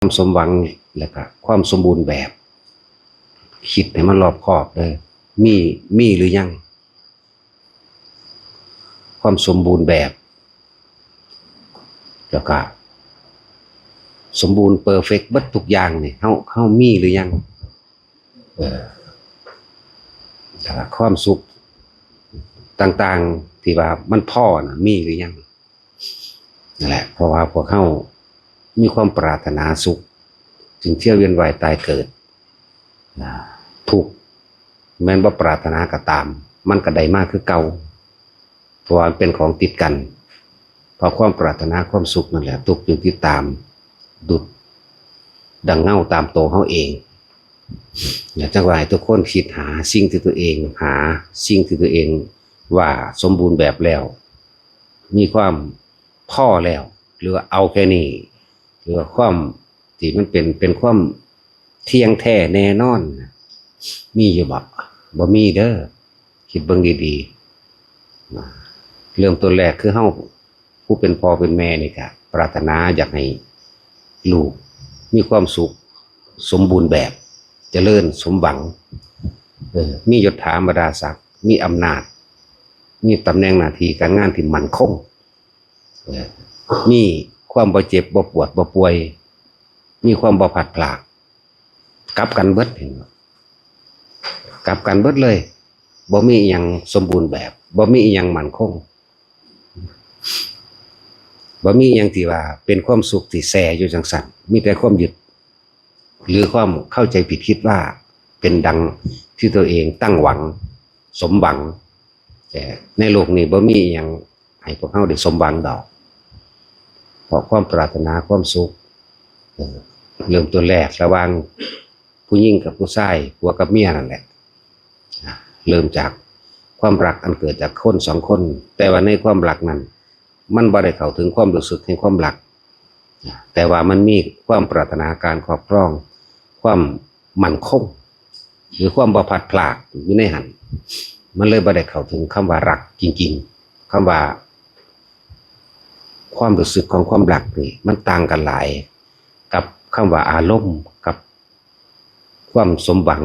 ความสมหวังและก็ความสมบูรณ์แบบคิดให้มันรอบคอบเลยมีหรือยังความสมบูรณ์แบบแล้วก็สมบูรณ์เพอร์เฟกต์เบิดทุกอย่างนี่เฮามีหรือยังแล้วก็ความสุขต่างๆที่ว่ามันพอนะมีหรือยังนั่นแหละเพราะว่าพวกเฮามีความปรารถนาสุขจึงเที่ยวเวียนว่ายตายเกิดทุกแม้นว่าปรารถนาก็ตามมันก็ได้มากคือเก่าเพราะว่ามันเป็นของติดกันเพราะความปรารถนาความสุขนั่นแหละทุกจึงติดตามดุจดังเงาตามตัวเขาเองอยากจะว่าทุกคนคิดหาสิ่งที่ตัวเองหาสิ่งที่ตัวเองว่าสมบูรณ์แบบแล้วมีความพ่อแล้วหรือว่าเอาแค่นี้หรือว่าความที่มันเป็นความเที่ยงแท้แน่นอนมีอยู่บ่มีเด้อคิดเบิ่งดีๆเริ่มต้นแรกคือเฮาผู้เป็นพ่อเป็นแม่นี่ก็ปรารถนาอยากให้ลูกมีความสุขสมบูรณ์แบบเจริญสมหวังมียศถาบรรดาศักดิ์มีอำนาจมีตำแหน่งหน้าที่การงานที่มั่นคงมีความบ่เจ็บบ่ปวดบ่ป่วยมีความบ่พลัดพรากกลับกันเบิดเห็นบ่กลับกันเบิดเลยบ่มีอีหยังสมบูรณ์แบบบ่มีอีหยังมั่นคงบ่มีอีหยังที่ว่าเป็นความสุขที่แซ่อยู่จังซั่นมีแต่ความยึดหรือความเข้าใจผิดคิดว่าเป็นดังที่ตัวเองตั้งหวังสมหวังแต่ในโลกนี้บ่มีอีหยังให้พวกเฮาได้สมหวังดอกเพราะความปรารถนาความสุขเริ่มต้นแรกระหว่างผู้หญิงกับผู้ชายผัวกับเมียนั่นแหละเริ่มจากความรักอันเกิดจากคนสองคนแต่ว่าในความรักนั้นมันบ่ได้เข้าถึงความรู้สึกแห่งความรักแต่ว่ามันมีความปรารถนาการครอบครองความมั่นคงหรือความบ่พลัดพรากอยู่ในหันมันเลยบ่ได้เข้าถึงคำว่ารักจริงๆคำว่าความรู้สึกของความรักนี่มันต่างกันหลายกับคำว่าอารมณ์กับความสมหวัง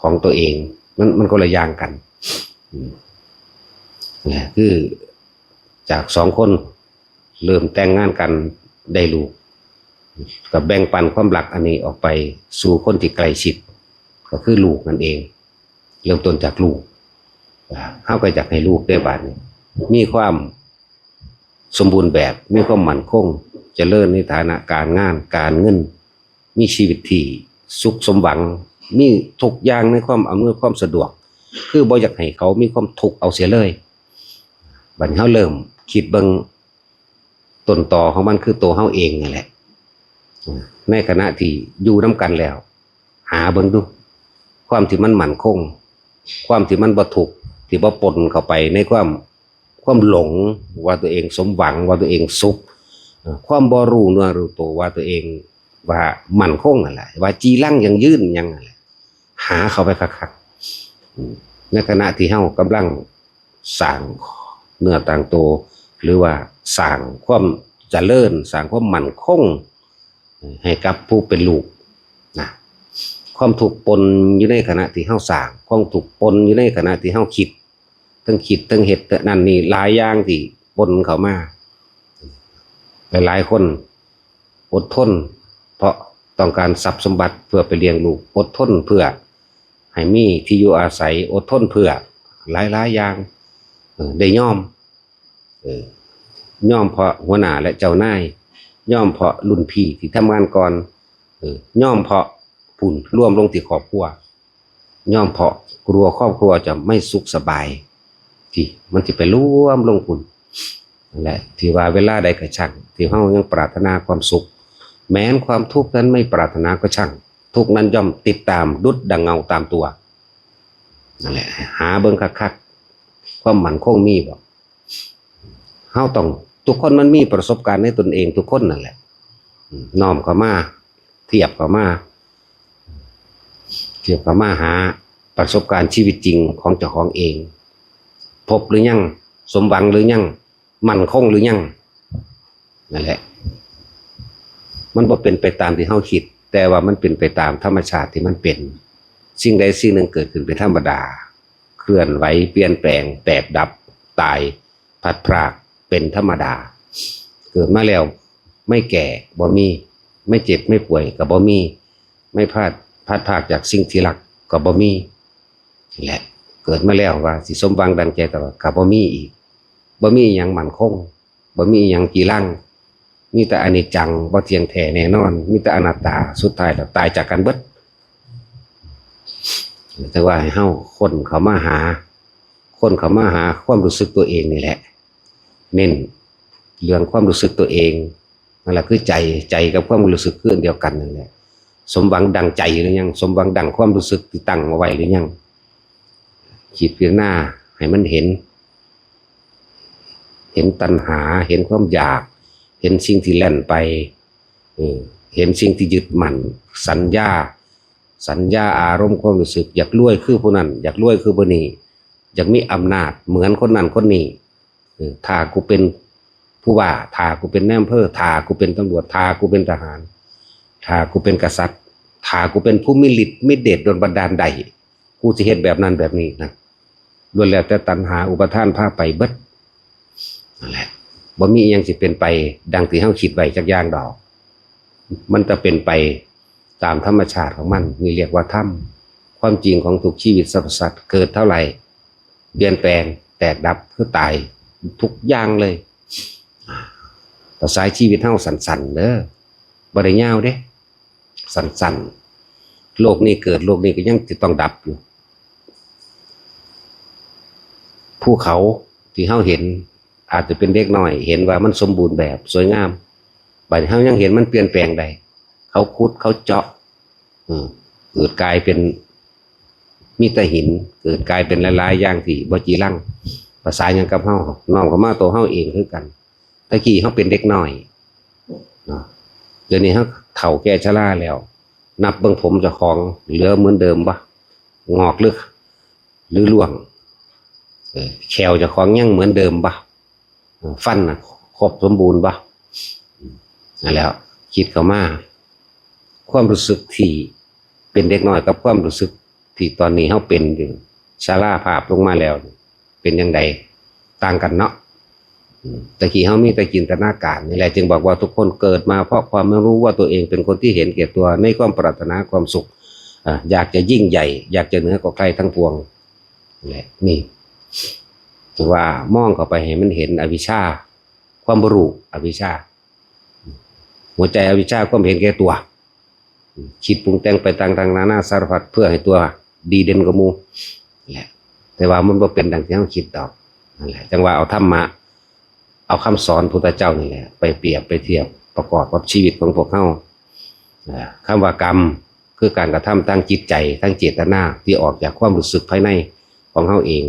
ของตัวเองมันก็ละอย่างกันนี่คือจากสองคนเริ่มแต่งงานกันได้ลูกกับแบ่งปันความรักอันนี้ออกไปสู่คนที่ใกล้ชิดก็คือลูกนั่นเองเริ่มต้นจากลูกเฮาก็อยากให้ลูกได้บาดนี้มีความสมบูรณ์แบบมีความมั่นคงเจริญในฐานะการงานการเงินมีชีวิตที่สุขสมหวังมีทุกอย่างในความอำนวยความสะดวกคือบ่อยากให้เขามีความทุกข์เอาเสียเลยบัดนี้เฮาเริ่มคิดเบิ่งต้นตอของมันคือตัวเฮาเองนั่นแหละในขณะที่อยู่นำกันแล้วหาเบิ่งดูความที่มันมั่นคงความที่มันบ่ทุกข์ที่บ่ปนเข้าไปในความหลงว่าตัวเองสมหวังว่าตัวเองสุขความบ่รู้เนื้อรู้ตัวว่าตัวเองว่ามั่นคงนั่นแหละว่าจีรังยังยืนยังนั่นแหละหาเข้าไปคักๆในขณะที่เฮากำลังสร้างเนื้อต่างตัวหรือว่าสร้างความเจริญสร้างความมั่นคงให้กับผู้เป็นลูกนะความถูกปนอยู่ในขณะที่เฮาสร้างความถูกปนอยู่ในขณะที่เฮาคิดทั้งคิดทั้งเฮ็ดนั่นนี่หลายอย่างที่ปนเข้ามาหลายคนอดทนเพราะต้องการทรัพย์สมบัติเพื่อไปเลี้ยงลูกอดทนเพื่อให้มีที่อยู่อาศัยอดทนเพื่อหลายอย่างได้ยอมเพราะหัวหน้าและเจ้านายยอมเพราะรุ่นพี่ที่ทำงานก่อนยอมเพราะปุ่นร่วมลงที่ครอบครัวยอมเพราะกลัวครอบครัวจะไม่สุขสบายที่มันจะไปร่วมลงปุ่นนั่นแหละที่ว่าเวลาใดก็ช่างที่เฮายังปรารถนาความสุขแม้นความทุกข์นั้นไม่ปรารถนาก็ช่างทุกนั้นย่อมติดตามดุจดังเงาตามตัวนั่นแหละหาเบิ่งคักๆความมั่นคงมีบ่เฮาต้องทุกคนมันมีประสบการณ์ในตนเองทุกคนนั่นแหละน้อมเข้ามาเทียบเข้ามาหาประสบการณ์ชีวิตจริงของเจ้าของเองพบหรือยังสมหวังหรือยังมั่นคงหรือยังนั่นแหละ มันบ่เป็นไปตามที่เฮาคิดแต่ว่ามันเป็นไปตามธรรมชาติที่มันเป็นสิ่งใดสิ่งหนึ่งเกิดขึ้นเป็นธรรมดาเคลื่อนไหวเปลี่ยนแปลงแตกดับตายพัดพรากเป็นธรรมดาเกิดมาแล้วไม่แก่บ่มีไม่เจ็บไม่ป่วยก็บ่มีไม่พัดพรากจากสิ่งที่รักก็บ่มีนี่แหละเกิดมาแล้วว่าสิสมหวังดังใจตลอดก็บ่มีอีกบ่มีหยังมั่นคงบ่มีหยังจีรังมีแต่อนิจจังบ่เที่ยงแท้แน่นอนมีแต่อนัตตาสุดท้ายแล้วตายจากกันเบิดแต่ว่าให้เฮาคนเขามาหาความรู้สึกตัวเองนี่แหละเน้นเรื่องความรู้สึกตัวเองนั่นแหละคือใจกับความรู้สึกคืออันเดียวกันนั่นแหละสมหวังดังใจหรือยังสมหวังดังความรู้สึกที่ตั้งเอาไว้หรือยังคิดเพียงหน้าให้มันเห็นตัณหาเห็นความอยากเห็นสิ่งที่แล่นไปเห็นสิ่งที่ยึดมั่นสัญญาอารมณ์ความรู้สึกอยากรวยคือผู้นั้นอยากรวยคือผู้นี้อยากมีอำนาจเหมือนคนนั้นคนนี้ถ้ากูเป็นผู้ว่าถ้ากูเป็นนายอำเภอถ้ากูเป็นตำรวจถ้ากูเป็นทหารถ้ากูเป็นกษัตริย์ถ้ากูเป็นผู้มีฤทธิ์มีเดชโดนบันดาลใดกูจะเห็นแบบนั้นแบบนี้นะล้วนแล้วแต่ตัณหาอุปทานพาไปเบิดนั่นแหละบ่มีอิหยังสิเป็นไปดังที่เฮาคิดไว้จักอย่างดอกมันจะเป็นไปตามธรรมชาติของมันนี่เรียกว่าธรรมความจริงของทุกชีวิตสรรพสัตว์เกิดเท่าไหร่เปลี่ยนแปลงแตกดับคือตายทุกอย่างเลยภาษาชีวิตเฮาสั้นๆเด้อบ่ได้ยาวเด้สั้นๆโลกนี้เกิดโลกนี้ก็ยังจะต้องดับอยู่ภูเขาที่เฮาเห็นอาจจะเป็นเด็กน้อยเห็นว่ามันสมบูรณ์แบบสวยงามบัดนี้เฮายังเห็นมันเปลี่ยนแปลงได้เขาขุดเขาเจาะเกิดกลายเป็นมีแต่หินเกิดกลายเป็นหลายๆอย่างที่บ่จีรังภาษาหยังกับเฮาน้อมเข้ามาตัวเฮาเองคือกันตะกี้เฮาเป็นเด็กน้อยเนาะเดี๋ยวนี้เฮาเฒ่าแก่ชราแล้วนับเบิ่งผมเจ้าของเหลือเหมือนเดิมบ่งอกหรือร่วงแขวเจ้าของยังเหมือนเดิมบ่ฟันน่ะครบสมบูรณ์บ่นั่นแล้วคิดเข้ามาความรู้สึกที่เป็นเด็กน้อยกับความรู้สึกที่ตอนนี้เฮาเป็นอยู่ชราภาพลงมาแล้วเป็นจังไดต่างกันเนาะตะกี้เฮามีแต่จินตนาการนี่แหละจึงบอกว่าทุกคนเกิดมาเพราะความไม่รู้ว่าตัวเองเป็นคนที่เห็นแก่ตัวในความปรารถนาความสุขอยากจะยิ่งใหญ่อยากจะเหนือกว่าใครทั้งปวงแหละนี่ว่ามองเข้าไปให้มันเห็นอวิชชาความบ่รู้อวิชชาหัวใจอวิชชาความเห็นแก่ตัวคิดปรุงแต่งไปต่างๆนานาสารพัดเพื่อให้ตัวดีเด่นกว่าหมู่แหละแต่ว่ามันบ่เป็นดังที่เราคิดดอกนั่นแหละจังว่าเอาธรรมะเอาคำสอนพุทธเจ้านี่แหละไปเปรียบไปเทียบประกอบกับชีวิตของพวกเฮาคำว่ากรรมคือการกระทำทางจิตใจทางเจตนาที่ออกจากความรู้สึกภายในของเฮาเอง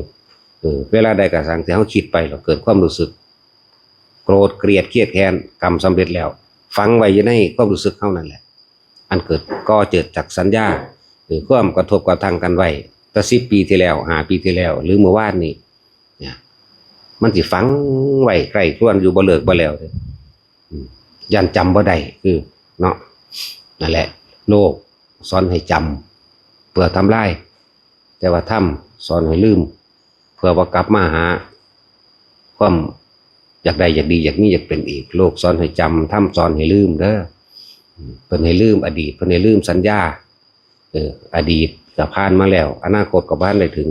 เวลาใดก็สั่งที่เฮาคิดไปแล้วเกิดความรู้สึกโกรธเกลียดเครียดแค้นกรรมสำเร็จแล้วฝังไว้อยู่ในความรู้สึกเฮานั่นแหละอันเกิดก็เกิดจากสัญญาหรือความกระทบกระทั่งกันไว้ตั้ง10 ปีที่แล้ว5 ปีที่แล้วหรือเมื่อวานนี้เนี่ยมันสิฝังไว้ใกล้ครวนอยู่บ่เลิกบ่แล้วเลยยันจำบ่ได้คือเนาะนั่นแหละโลกสอนให้จำเพื่อทำลายแต่ว่าธรรมสอนให้ลืมเพื่อว่ากลับมาหาความอยากได้อยากดีอยากมีอยากเป็นอีกโลกสอนให้จำธรรมสอนให้ลืมเด้อเพิ่นให้ลืมอดีตเพิ่นให้ลืมสัญญาอดีตก็ผ่านมาแล้วอนาคตก็บ่ทันได้ถึง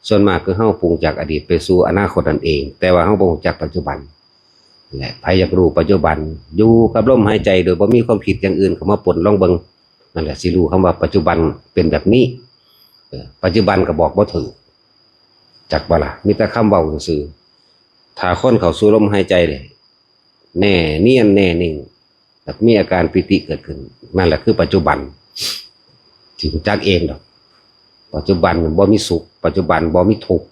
ส่วนมากคือเฮาปรุงจากอดีตไปสู่อนาคตนั่นเองแต่ว่าเฮาบ่รู้จักปัจจุบันแหละใครอยากรู้ปัจจุบันอยู่กับลมหายใจโดยบ่มีความคิดอย่างอื่นเข้ามาปนลองเบิ่งนั่นแหละสิรู้คำว่าปัจจุบันเป็นแบบนี้ปัจจุบันก็บอกบ่ถูกจักบ่ล่ะมีแต่คำเว้าซื่อถ้าคนเข้าสู่ลมหายใจเลยแน่เนียนแน่นิ่งแล้วมีอาการปิติเกิดขึ้นนั่นแหละคือปัจจุบันที่รู้จักเองดอกปัจจุบันบ่มีสุขปัจจุบันบ่มีทุกข์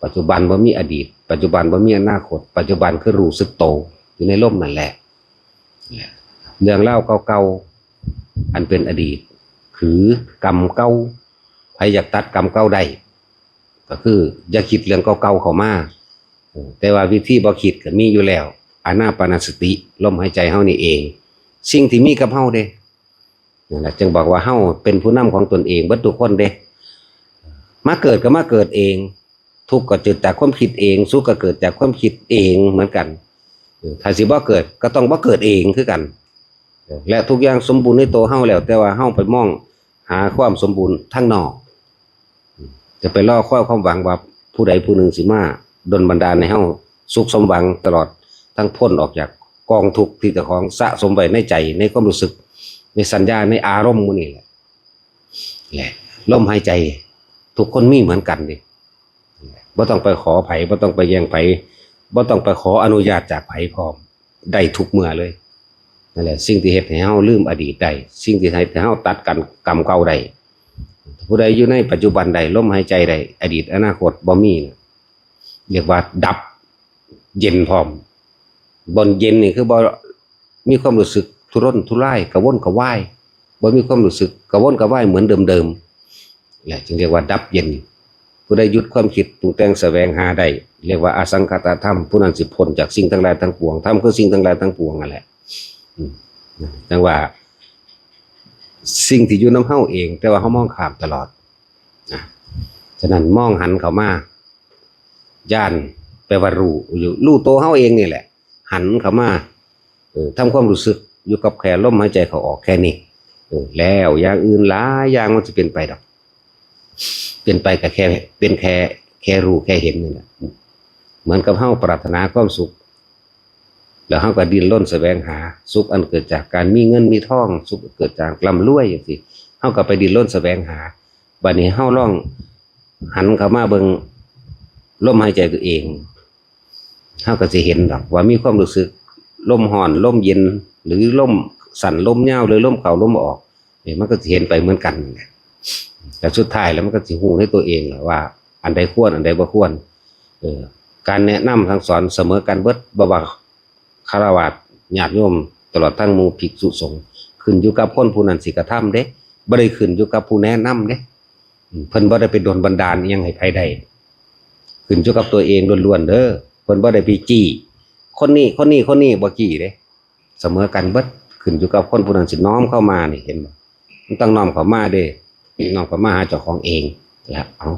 ปัจจุบันบ่มีอดีตปัจจุบันบ่มีอนาคตปัจจุบันคือรู้สึกโตอยู่ในลมนั่นแหละเรื่องเล่าเก่าๆอันเป็นอดีตคือกรรมเก่าใครอยากตัดกรรมเก่าได้ก็คืออย่าคิดเรื่องเก่าๆเข้ามาแต่ว่าวิธีบ่คิดก็มีอยู่แล้วอานาปานสติลมหายใจเฮานี่เอง สิ่งที่มีกับเฮาเด้นั่นแหละจึงบอกว่าเฮาเป็นผู้นำของตนเองเบิดทุกคนเด้มาเกิดก็มาเกิดเองทุกข์ก็เกิดจากความคิดเองสุขก็เกิดจากความคิดเองเหมือนกันถ้าสิบ่เกิดก็ต้องบ่เกิดเองคือกันและทุกอย่างสมบูรณ์ในตัวเฮาแล้วแต่ว่าเฮาไปมองหาความสมบูรณ์ทางนอกจะไปล่อความหวังว่าผู้ใดผู้หนึ่งสิมาดลบันดาลให้เฮาสุขสมหวังตลอดทั้งพ้นออกจากกองทุกข์ที่เจ้าของสะสมไว้ในใจในความรู้สึกในสัญญาในอารมณ์มื้อนี้แหละลมหายใจทุกคนมีเหมือนกันดิบ่ต้องไปขอไผบ่ต้องไปแย่งไผบ่ต้องไปขออนุญาตจากไผพร้อมได้ทุกเมื่อเลยนั่นแหละสิ่งที่เฮ็ดให้เฮาลืมอดีตได้สิ่งที่เฮ็ดให้เฮาตัดกันกรรมเก่าได้ผู้ใดอยู่ในปัจจุบันได้ลมหายใจได้อดีตอนาคตบ่มีเรียกว่าดับเย็นพร้อมบนเย็นนี่คือบ่มีความรู้สึกทุรนทุรายกระวนกระวายบ่มีความรู้สึกกระวนกระวายเหมือนเดิมๆแหละจึงเรียกว่าดับเย็นผู้ใดหยุดความคิดปรุงแต่งแสวงหาได้เรียกว่าอสังขตธรรมผู้นั้นสิพ้นจากสิ่งทั้งหลายทั้งปวงธรรมคือสิ่งทั้งหลายทั้งปวงนั่นแหละจังว่าสิ่งที่อยู่นำเฮาเองแต่ว่าเฮามองข้ามตลอดฉะนั้นมองหันเข้ามาย่านแปลว่ารู้ตัวเฮาเองนี่แหละหันเข้ามาทำความรู้สึกอยู่กับแค่ลมหายใจเข้าออกแค่นี้แล้วอย่างอื่นหลายอย่างมันจะเป็นไปดอกเป็นไปก็แค่เป็นแค่รู้แค่เห็นนี่แหละเหมือนกับเฮาปรารถนาความสุขแล้วเฮาก็ดิ้นรนแสวงหาสุขอันเกิดจากการมีเงินมีทองสุขเกิดจากร่ำรวยอย่างนี้เฮาก็ไปดิ้นรนแสวงหาบัดนี้เฮาลองหันเข้ามาเบิ่งลมหายใจตัวเองเฮาก็สิเห็นดอกว่ามีความรู้สึกลมร้อนลมเย็นหรือลมสั่นลมยาวหรือลมเข้าลมออกนี่มันก็สิเห็นไปเหมือนกันแต่สุดท้ายแล้วมันก็สิฮู้ในตัวเองแหละว่าอันใดควรอันใดบ่ควรการแนะนำทางสอนเสมอกันเบิดบ่ว่าคฤหัสถ์ญาติโยมตลอดทั้งหมู่ภิกษุสงฆ์ขึ้นอยู่กับคนผู้นั้นสิกระทำเด้บ่ได้ขึ้นอยู่กับผู้แนะนำเด้เพิ่นบ่ได้ไปดลบันดาลอิหยังให้ไผได้ขึ้นอยู่กับตัวเองล้วนๆเด้อเพิ่นบ่ได้ไปจี้คนนี้บ่จี้เด้เสมอกันเบิดขึ้นอยู่กับคนผู้นั้นสิน้อมเข้ามานี่เห็นบ่มันต้องน้อมเข้ามาเด้น้อมเข้ามาหาเจ้าของเองแล้วเอา